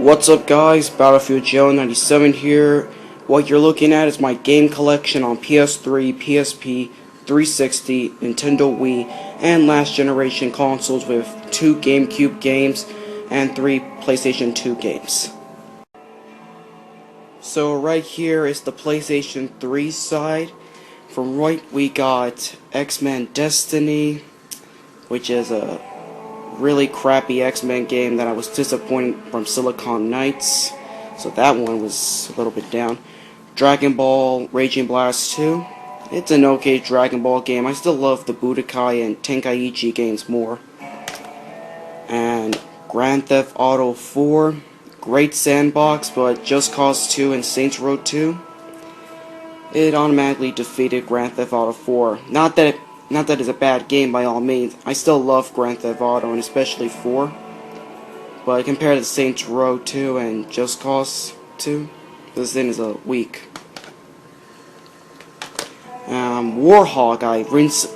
What's up guys, Battlefield Joe 97 here. What you're looking at is my game collection on PS3, PSP, 360, Nintendo Wii, and last generation consoles with 2 Gamecube games and 3 PlayStation 2 games. So right here is the PlayStation 3 side. From right we got X-Men Destiny, which is a really crappy X-Men game that I was disappointed from Silicon Knights, so that one was a little bit down. Dragon Ball Raging Blast 2. It's an okay Dragon Ball game. I still love the Budokai and Tenkaichi games more. And Grand Theft Auto 4. Great sandbox, but Just Cause 2 and Saints Row 2. It automatically defeated Grand Theft Auto 4. Not that it's a bad game by all means. I still love Grand Theft Auto, and especially 4. But compared to Saints Row 2 and Just Cause 2, this thing is a weak. Warhawk, I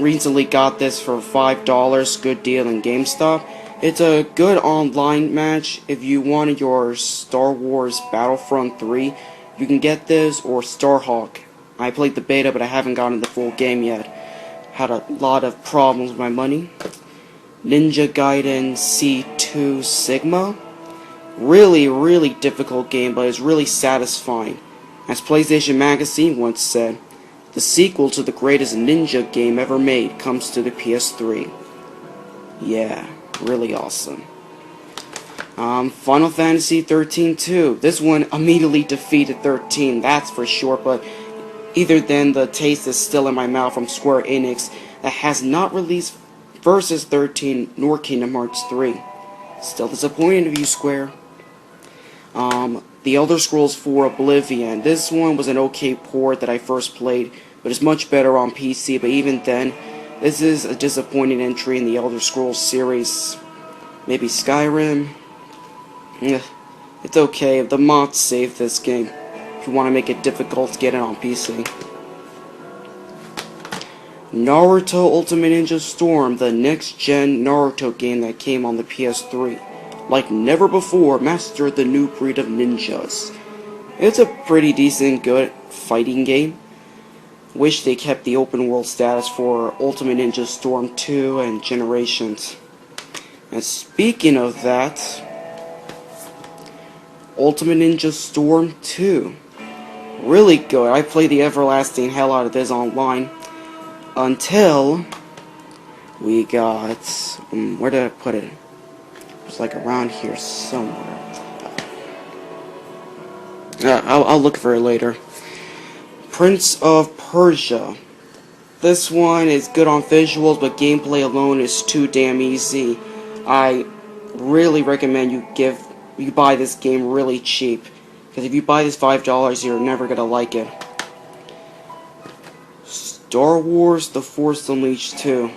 recently got this for $5, good deal in GameStop. It's a good online match. If you wanted your Star Wars Battlefront 3, you can get this, or Starhawk. I played the beta, but I haven't gotten the full game yet. Had a lot of problems with my money. Ninja Gaiden Sigma. Really difficult game, but it's really satisfying. As PlayStation Magazine once said, the sequel to the greatest ninja game ever made comes to the PS3. Yeah, really awesome. Final Fantasy XIII-2. This one immediately defeated 13, that's for sure, but either then, the taste is still in my mouth from Square Enix that has not released Versus 13 nor Kingdom Hearts 3. Still disappointed of you, Square. The Elder Scrolls 4 Oblivion. This one was an okay port that I first played, but it's much better on PC, but even then, this is a disappointing entry in the Elder Scrolls series. Maybe Skyrim? It's okay, the mods saved this game. If you want to make it difficult to get it on PC. Naruto Ultimate Ninja Storm, the next-gen Naruto game that came on the PS3. Like never before, mastered the new breed of ninjas. It's a pretty decent, good fighting game. Wish they kept the open world status for Ultimate Ninja Storm 2 and Generations. And speaking of that, Ultimate Ninja Storm 2. Really good. I played the everlasting hell out of this online until we got where did I put it? It's like around here somewhere. I'll look for it later. Prince of Persia. This one is good on visuals, but gameplay alone is too damn easy. I really recommend you buy this game really cheap. Because if you buy this $5, you're never gonna like it. Star Wars The Force Unleashed 2.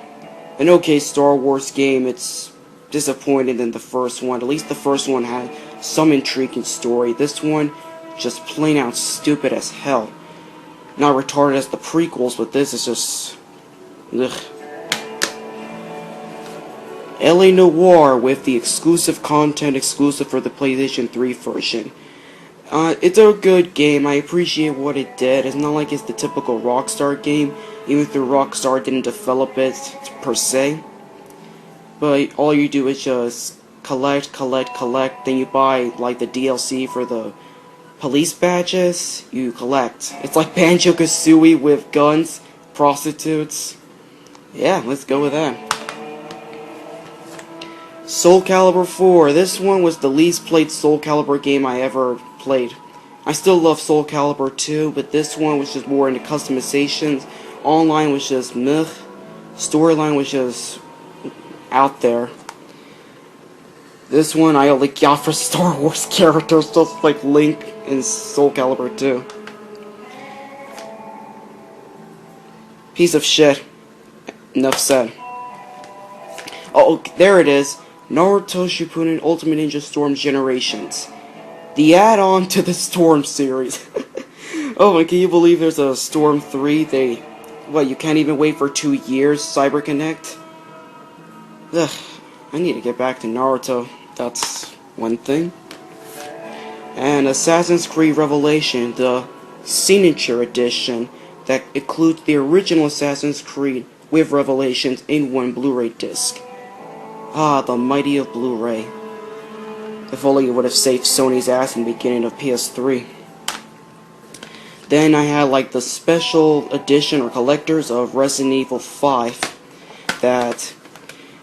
An okay Star Wars game. It's disappointed in the first one. At least the first one had some intriguing story. This one, just plain out stupid as hell. Not retarded as the prequels, but this is just... ugh. LA Noire with the exclusive content exclusive for the PlayStation 3 version. It's a good game. I appreciate what it did. It's not like it's the typical Rockstar game, even though Rockstar didn't develop it per se. But all you do is just collect, then you buy like the DLC for the police badges, you collect. It's like Banjo-Kazooie with guns, prostitutes. Yeah, let's go with that. Soul Calibur 4. This one was the least played Soul Calibur game I ever played. I still love Soul Calibur 2, but this one was just more into customizations. Online was just meh. Storyline was just out there. This one I only got for Star Wars characters, just like Link in Soul Calibur 2. Piece of shit. Enough said. Oh, there it is. Naruto Shippuden Ultimate Ninja Storm Generations. The add-on to the Storm series. Oh my, can you believe there's a Storm 3? What, you can't even wait for 2 years, CyberConnect? Ugh, I need to get back to Naruto. That's one thing. and Assassin's Creed Revelation, the Signature Edition, that includes the original Assassin's Creed with Revelations in one Blu-ray disc. Ah, the mighty of Blu-ray. If only it would have saved Sony's ass in the beginning of PS3. Then I had like the special edition or collectors of Resident Evil 5 that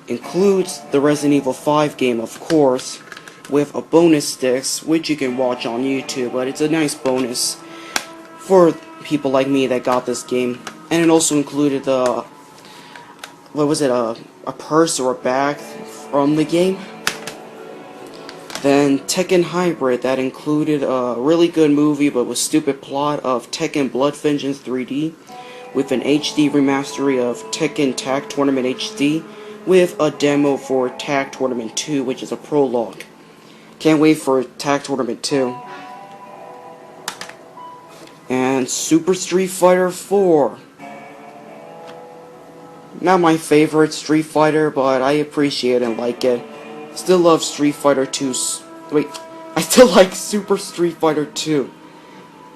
includes the Resident Evil 5 game, of course, with a bonus disc, which you can watch on YouTube, but it's a nice bonus for people like me that got this game. And it also included the, what was it, a purse or a bag from the game. Then Tekken Hybrid, that included a really good movie but with stupid plot of Tekken Blood Vengeance 3D, with an HD remastery of Tekken Tag Tournament HD, with a demo for Tag Tournament 2, which is a prologue. Can't wait for Tag Tournament 2. And Super Street Fighter 4. Not my favorite Street Fighter, but I appreciate and like it. Still love Street Fighter 2. Wait, I still like Super Street Fighter 2.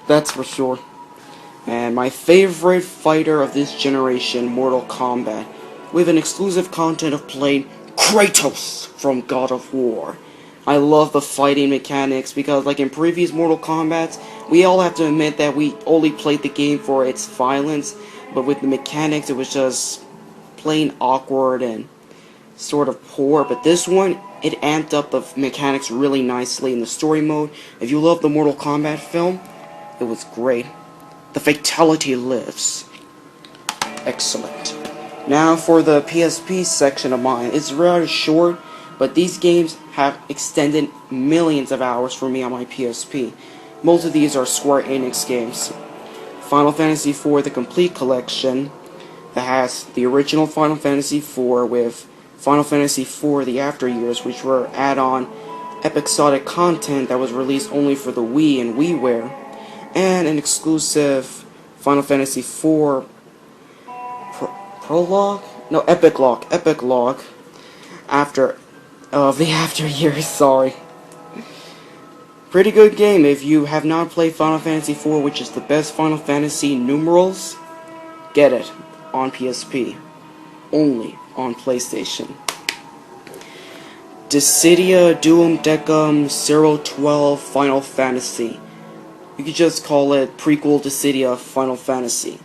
That's for sure. And my favorite fighter of this generation, Mortal Kombat, with an exclusive content of playing Kratos from God of War. I love the fighting mechanics because, like in previous Mortal Kombats, we all have to admit that we only played the game for its violence, but with the mechanics it was just plain awkward and sort of poor. But this one, it amped up the mechanics really nicely in the story mode. If you love the Mortal Kombat film, it was great. The fatality lives. Excellent. Now for the PSP section of mine. It's rather short, but these games have extended millions of hours for me on my PSP. Most of these are Square Enix games. Final Fantasy IV, the complete collection, that has the original Final Fantasy IV with Final Fantasy IV, the After Years, which were add-on episodic content that was released only for the Wii and WiiWare, and an exclusive Final Fantasy IV prologue? No, Epilogue after the After Years, sorry. Pretty good game. If you have not played Final Fantasy IV, which is the best Final Fantasy numerals, get it on PSP. Only on PlayStation. Dissidia Duum Decum 012 Final Fantasy. You could just call it prequel Dissidia Final Fantasy.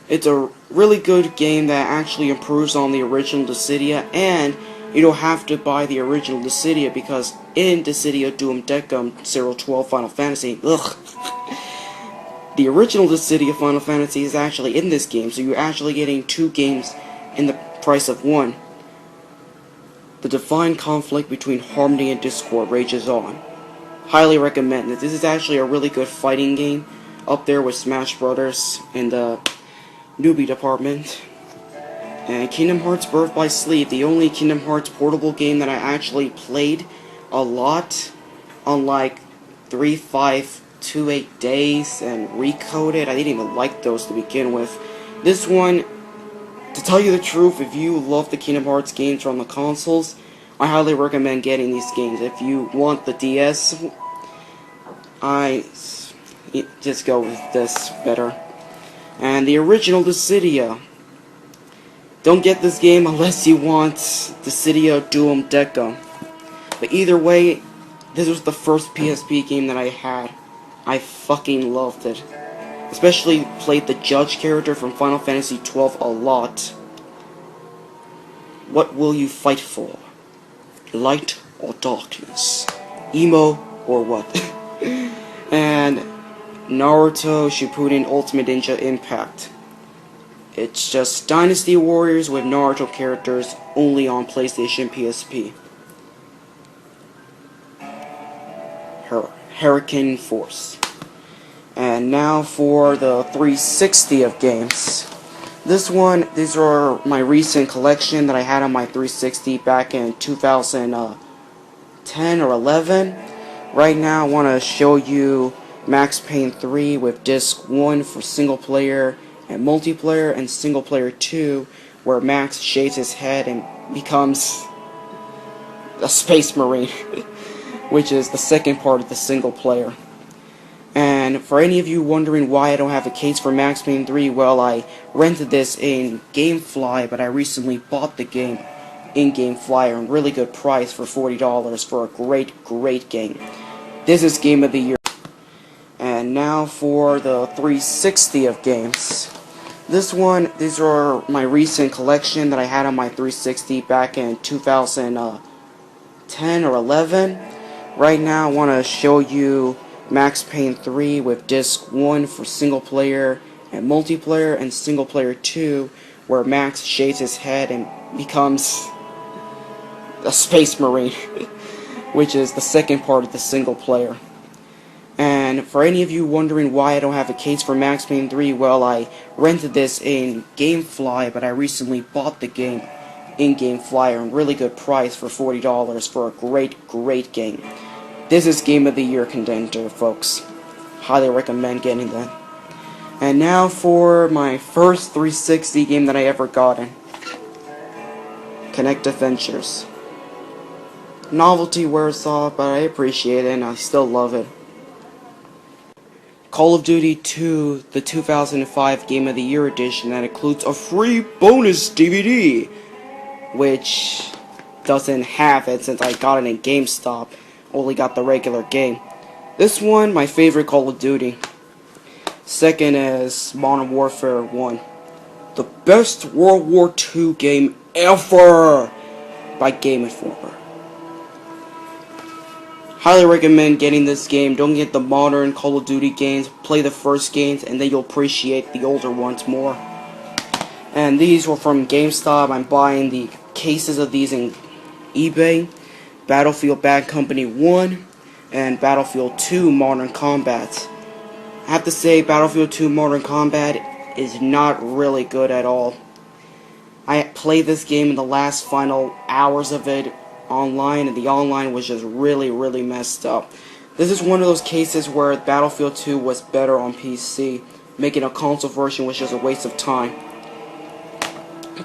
It's a really good game that actually improves on the original Dissidia, and you don't have to buy the original Dissidia because in Dissidia Duum Decum 012 Final Fantasy, the original Dissidia Final Fantasy is actually in this game, so you're actually getting two games in the price of one. The divine conflict between harmony and discord rages on. Highly recommend it. This is actually a really good fighting game, up there with Smash Brothers in the newbie department. And Kingdom Hearts Birth by Sleep, the only Kingdom Hearts portable game that I actually played a lot on like 3-5-2-8 days and recoded. I didn't even like those to begin with. This one, to tell you the truth, if you love the Kingdom Hearts games from the consoles, I highly recommend getting these games. If you want the DS, I just go with this better. And the original Dissidia. Don't get this game unless you want Dissidia Duum Decum. But either way, this was the first PSP game that I had. I fucking loved it. Especially played the judge character from Final Fantasy XII a lot. What will you fight for? Light or darkness? Emo or what? And Naruto Shippuden Ultimate Ninja Impact. It's just Dynasty Warriors with Naruto characters only on PlayStation PSP. Hurricane Force. And now for the 360 of games. These are my recent collection that I had on my 360 back in 2010 or 11. Right now I want to show you Max Payne 3 with disc 1 for single player and multiplayer, and single player 2 where Max shaves his head and becomes a space marine. which is the second part of the single player. And for any of you wondering why I don't have a case for Max Payne 3, well, I rented this in GameFly, but I recently bought the game in GameFly at a really good price for $40 for a great game. This is Game of the Year. And now for the 360 of games. These are my recent collection that I had on my 360 back in 2010 or 11. Right now I want to show you Max Payne 3 with Disc 1 for single player and multiplayer, and single player 2 where Max shaves his head and becomes a space marine, which is the second part of the single player. And for any of you wondering why I don't have a case for Max Payne 3, well, I rented this in GameFly, but I recently bought the game in GameFly at a really good price for $40 for a great game. This is Game of the Year contender, folks. Highly recommend getting that. And now for my first 360 game that I ever gotten. Kinect Adventures. Novelty wears off, but I appreciate it and I still love it. Call of Duty 2, the 2005 Game of the Year edition that includes a free bonus DVD, which doesn't have it since I got it in GameStop. Only got the regular game. This one, my favorite Call of Duty. Second is Modern Warfare 1. The best World War II game ever by Game Informer. Highly recommend getting this game. Don't get the modern Call of Duty games. Play the first games and then you'll appreciate the older ones more. And these were from GameStop. I'm buying the cases of these in eBay. Battlefield Bad Company 1 and Battlefield 2 Modern Combat. I have to say Battlefield 2 Modern Combat is not really good at all. I played this game in the last final hours of it online, and the online was just really messed up. This is one of those cases where Battlefield 2 was better on PC. Making a console version was just a waste of time.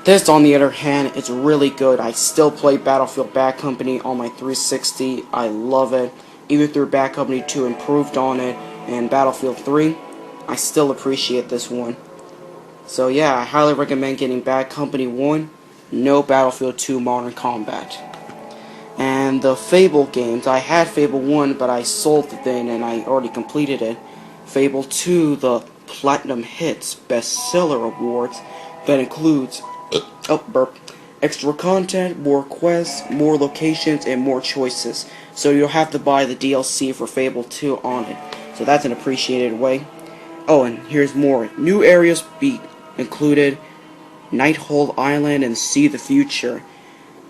This, on the other hand, is really good. I still play Battlefield Bad Company on my 360. I love it. Even though Bad Company 2 improved on it, and Battlefield 3, I still appreciate this one. So yeah, I highly recommend getting Bad Company 1, no Battlefield 2 Modern Combat. And the Fable games, I had Fable 1, but I sold the thing and I already completed it. Fable 2, the Platinum Hits Bestseller Awards, that includes extra content, more quests, more locations, and more choices. So you'll have to buy the DLC for Fable 2 on it. So that's an appreciated way. Oh, and here's more. New areas be included, Nighthold Island and See the Future.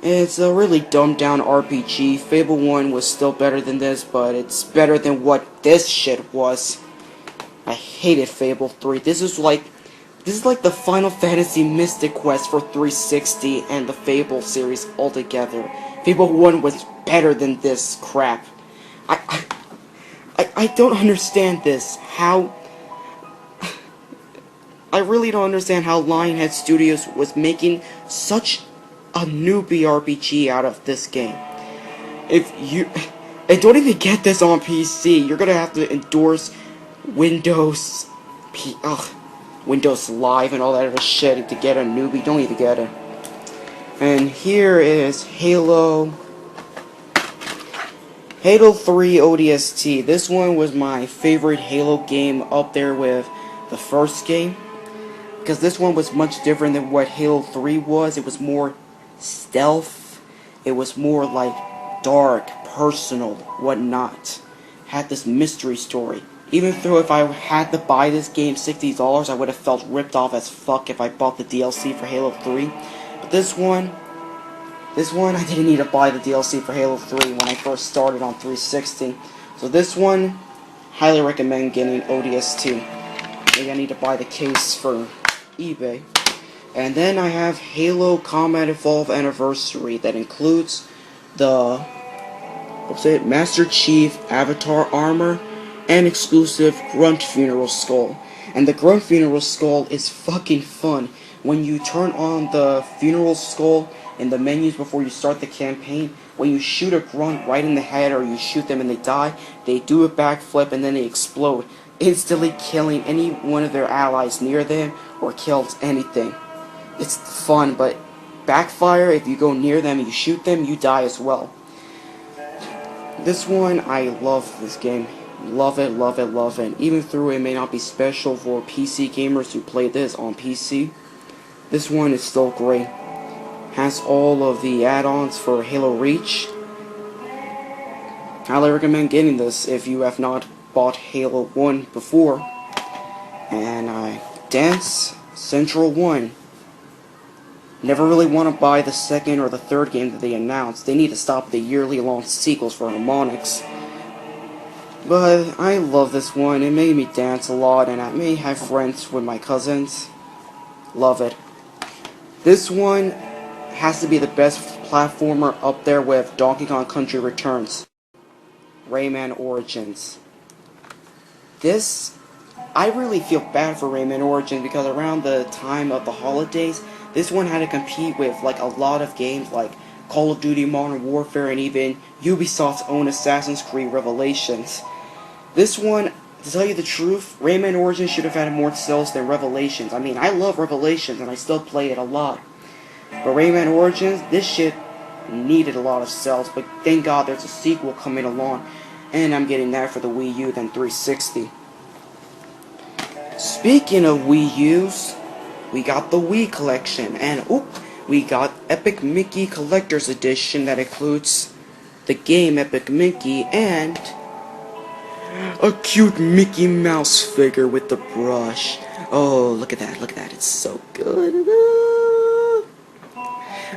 It's a really dumbed down RPG. Fable 1 was still better than this, but it's better than what this shit was. I hated Fable 3. This is like the Final Fantasy Mystic Quest for 360 and the Fable series altogether. Fable 1 was better than this crap. I don't understand this. I really don't understand how Lionhead Studios was making such a newbie RPG out of this game. And don't even get this on PC. You're gonna have to endorse Windows Live and all that other shit to get a newbie. Don't even get it. And here is Halo 3 ODST. This one was my favorite Halo game, up there with the first game, because this one was much different than what Halo 3 was. It was more stealth. It was more like dark, personal, whatnot. Had this mystery story. Even though if I had to buy this game $60, I would have felt ripped off as fuck if I bought the DLC for Halo 3. But this one, I didn't need to buy the DLC for Halo 3 when I first started on 360. So this one, highly recommend getting ODST. Maybe I need to buy the case for eBay. And then I have Halo Combat Evolved Anniversary that includes the Master Chief Avatar Armor and exclusive Grunt Funeral Skull. And the Grunt Funeral Skull is fucking fun. When you turn on the Funeral Skull, in the menus before you start the campaign, when you shoot a grunt right in the head or you shoot them and they die, they do a backflip and then they explode, instantly killing any one of their allies near them or kills anything. It's fun, but backfire, if you go near them and you shoot them, you die as well. This one, I love this game. Love it, love it, love it. Even though it may not be special for PC gamers who play this on PC, this one is still great. Has all of the add-ons for Halo Reach. Highly recommend getting this if you have not bought Halo 1 before. And Dance Central 1. Never really want to buy the second or the third game that they announced. They need to stop the yearly long sequels for Harmonix. But I love this one. It made me dance a lot, and I may have friends with my cousins. Love it. This one has to be the best platformer up there with Donkey Kong Country Returns. Rayman Origins. This, I really feel bad for Rayman Origins because around the time of the holidays, this one had to compete with like a lot of games like Call of Duty Modern Warfare and even Ubisoft's own Assassin's Creed Revelations. This one, to tell you the truth, Rayman Origins should have had more sales than Revelations. I mean, I love Revelations and I still play it a lot. But Rayman Origins, this shit needed a lot of sales, but thank God there's a sequel coming along, and I'm getting that for the Wii U than 360. Speaking of Wii U's, we got the Wii Collection, and we got Epic Mickey Collector's Edition that includes the game Epic Mickey and a cute Mickey Mouse figure with the brush. Oh, look at that, it's so good.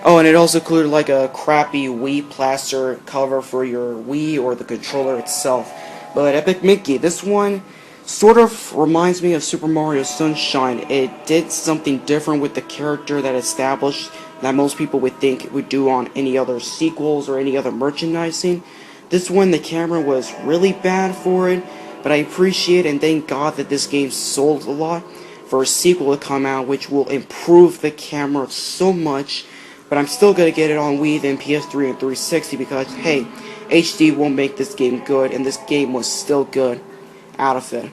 Oh, and it also included like a crappy Wii plaster cover for your Wii or the controller itself. But Epic Mickey, this one sort of reminds me of Super Mario Sunshine. It did something different with the character that established that most people would think it would do on any other sequels or any other merchandising. This one, the camera was really bad for it, but I appreciate and thank God that this game sold a lot for a sequel to come out, which will improve the camera so much. But I'm still gonna get it on Wii than PS3 and 360 because, hey, HD won't make this game good, and this game was still good out of it.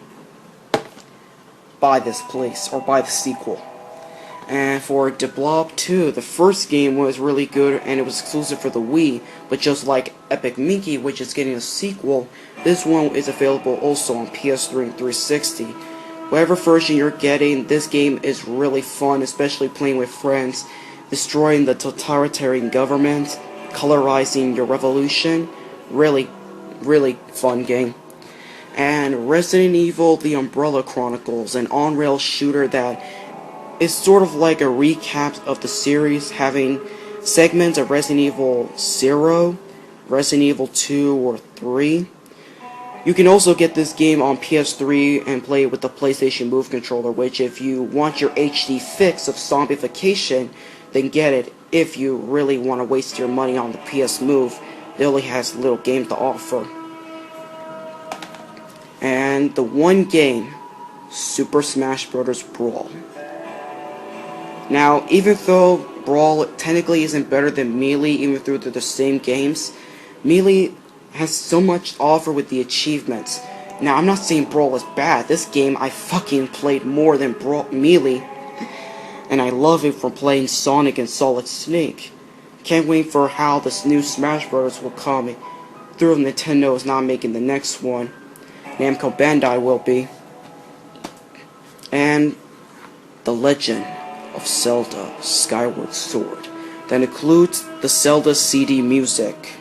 Buy this, please, or buy the sequel. And for De Blob 2, the first game was really good, and it was exclusive for the Wii, but just like Epic Mickey, which is getting a sequel, this one is available also on PS3 and 360. Whatever version you're getting, this game is really fun, especially playing with friends. Destroying the totalitarian government, colorizing your revolution, really, really fun game. And Resident Evil The Umbrella Chronicles, an on-rail shooter that is sort of like a recap of the series, having segments of Resident Evil 0, Resident Evil 2 or 3. You can also get this game on PS3 and play it with the PlayStation Move controller, which if you want your HD fix of zombification, then get it. If you really want to waste your money on the PS Move, it only has little games to offer. And the one game, Super Smash Bros. Brawl. Now, even though Brawl technically isn't better than Melee, even though they're the same games, Melee has so much to offer with the achievements. Now, I'm not saying Brawl is bad. This game I fucking played more than Melee. And I love it from playing Sonic and Solid Snake. Can't wait for how this new Smash Bros. Will come through Nintendo is not making the next one. Namco Bandai will be. And The Legend of Zelda Skyward Sword. That includes the Zelda CD music.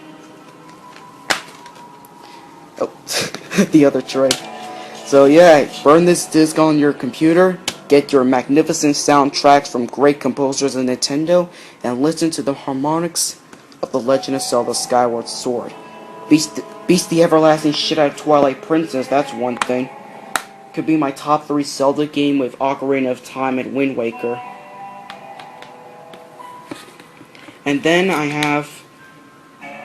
Oh, the other tray. So yeah, burn this disc on your computer. Get your magnificent soundtracks from great composers in Nintendo, and listen to the harmonics of The Legend of Zelda Skyward Sword. Beast the everlasting shit out of Twilight Princess, that's one thing. Could be my top 3 Zelda game with Ocarina of Time and Wind Waker. And then I have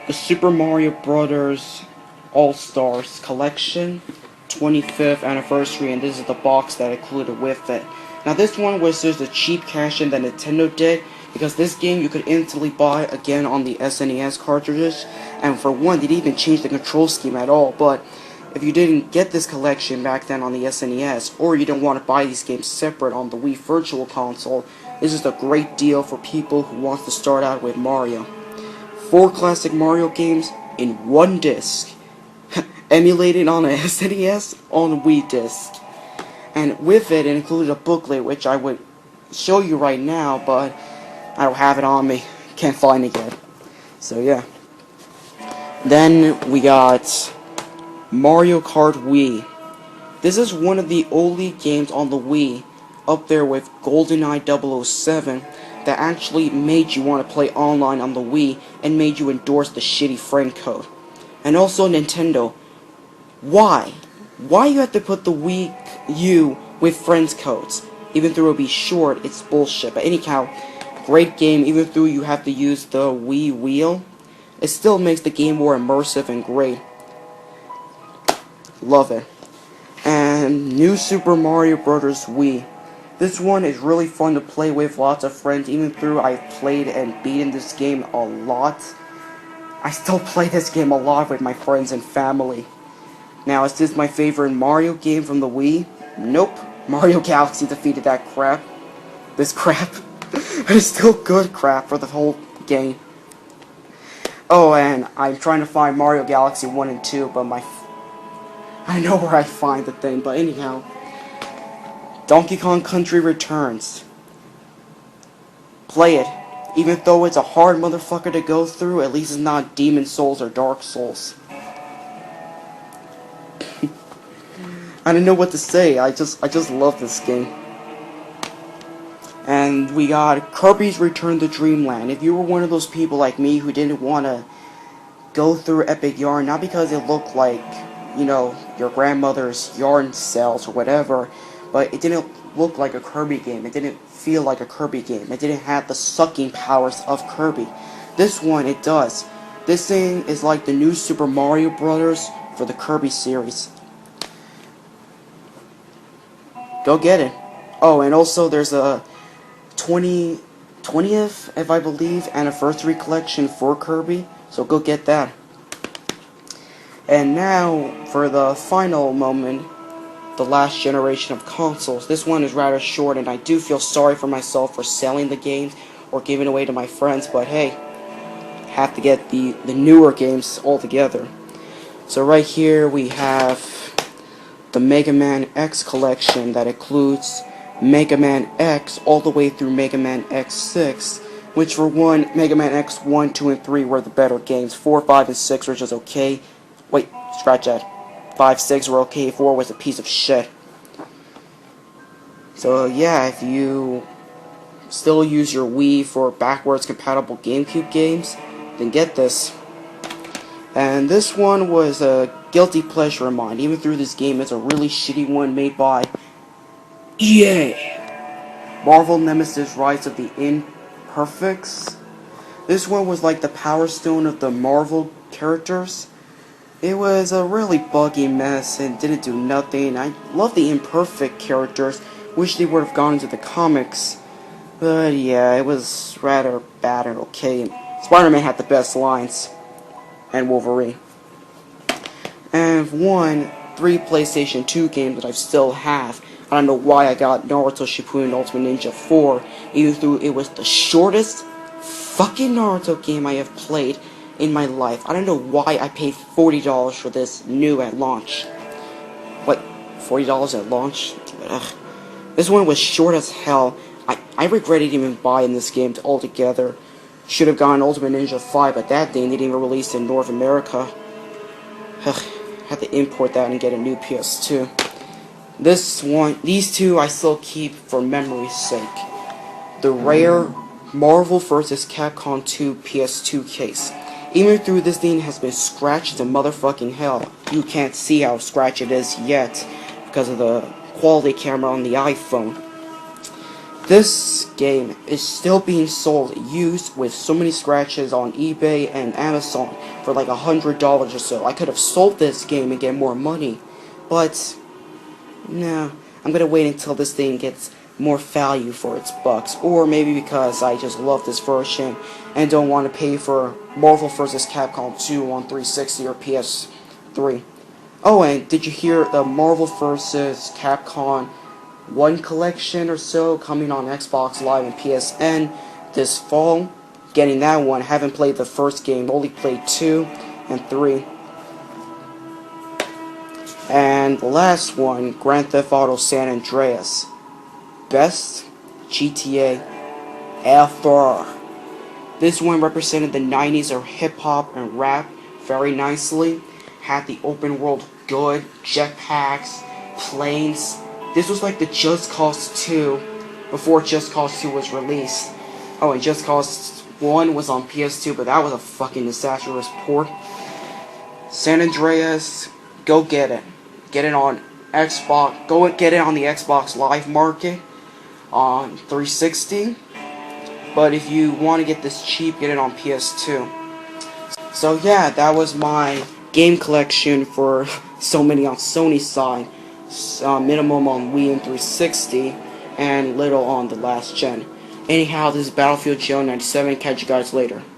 the Super Mario Bros. All-Stars Collection. 25th anniversary, and this is the box that included with it. Now this one was just a cheap cash-in that Nintendo did because this game you could instantly buy again on the SNES cartridges, and for one, they didn't even change the control scheme at all. But if you didn't get this collection back then on the SNES, or you didn't want to buy these games separate on the Wii Virtual Console, this is a great deal for people who want to start out with Mario. 4 classic Mario games in one disc, emulated on a SNES on a Wii disc. And with it included a booklet, which I would show you right now, but I don't have it on me. Can't find it yet. So yeah. Then we got Mario Kart Wii. This is one of the only games on the Wii, up there with GoldenEye 007, that actually made you want to play online on the Wii and made you endorse the shitty friend code. And also Nintendo. Why? Why you have to put the Wii U with friends codes? Even though it'll be short, it's bullshit. But anyhow, great game. Even though you have to use the Wii wheel, it still makes the game more immersive and great. Love it. And New Super Mario Bros. Wii. This one is really fun to play with lots of friends. Even though I've played and beaten this game a lot, I still play this game a lot with my friends and family. Now, is this my favorite Mario game from the Wii? Nope. Mario Galaxy defeated that crap. This crap. But it's still good crap for the whole game. Oh, and I'm trying to find Mario Galaxy 1 and 2, but I know where I find the thing, but anyhow. Donkey Kong Country Returns. Play it. Even though it's a hard motherfucker to go through, at least it's not Demon Souls or Dark Souls. I don't know what to say. I just love this game. And we got Kirby's Return to Dreamland. If you were one of those people like me who didn't want to go through Epic Yarn, not because it looked like, you know, your grandmother's yarn cells or whatever, but it didn't look like a Kirby game. It didn't feel like a Kirby game. It didn't have the sucking powers of Kirby. This one, it does. This thing is like the new Super Mario Bros. For the Kirby series. Go get it. Oh, and also there's a 20th, if I believe, anniversary collection for Kirby, so go get that. And now, for the final moment, the last generation of consoles. This one is rather short, and I do feel sorry for myself for selling the games or giving away to my friends, but hey, have to get the newer games altogether. So right here we have the Mega Man X collection that includes Mega Man X all the way through Mega Man X6, which for one, Mega Man X 1, 2, and 3 were the better games. 4, 5, and 6 were just okay. Wait, scratch that. 5, 6 were okay, 4 was a piece of shit. So yeah, if you still use your Wii for backwards compatible Gamecube games, then get this. And this one was a guilty pleasure of mine. Even through this game, it's a really shitty one made by EA. Marvel Nemesis Rise of the Imperfects. This one was like the Power Stone of the Marvel characters. It was a really buggy mess and didn't do nothing. I love the Imperfect characters. Wish they would have gone into the comics. But yeah, it was rather bad and okay. Spider-Man had the best lines. And Wolverine. And I've won 3 PlayStation 2 games that I still have. I don't know why I got Naruto Shippuden Ultimate Ninja 4, even though it was the shortest fucking Naruto game I have played in my life. I don't know why I paid $40 for this new at launch. What? $40 at launch? Ugh. This one was short as hell. I regretted even buying this game altogether. Should have gotten Ultimate Ninja 5, but that thing didn't even release in North America. Ugh, had to import that and get a new PS2. These two I still keep for memory's sake. The rare Marvel vs. Capcom 2 PS2 case. Even though this thing has been scratched to motherfucking hell, you can't see how scratched it is yet because of the quality camera on the iPhone. This game is still being sold used with so many scratches on eBay and Amazon for like $100 or so. I could have sold this game and get more money, but no, I'm gonna wait until this thing gets more value for its bucks, or maybe because I just love this version and don't want to pay for Marvel vs. Capcom 2 on 360 or PS3. Oh, and did you hear the Marvel vs. Capcom 1 collection or so coming on Xbox Live and PSN this fall? Getting that one. Haven't played the first game, only played 2 and 3. And the last one, Grand Theft Auto San Andreas. Best GTA ever. This one represented the 90s of hip-hop and rap very nicely. Had the open world good, jetpacks, planes. This was like the Just Cause 2 before Just Cause 2 was released. Oh, and Just Cause 1 was on PS2, but that was a fucking disastrous port. San Andreas, go get it. Get it on Xbox. Go get it on the Xbox Live market on 360. But if you want to get this cheap, get it on PS2. So yeah, that was my game collection for so many on Sony's side. Minimum on Wii and 360, and little on the last gen. Anyhow, this is Battlefield Joe 97. Catch you guys later.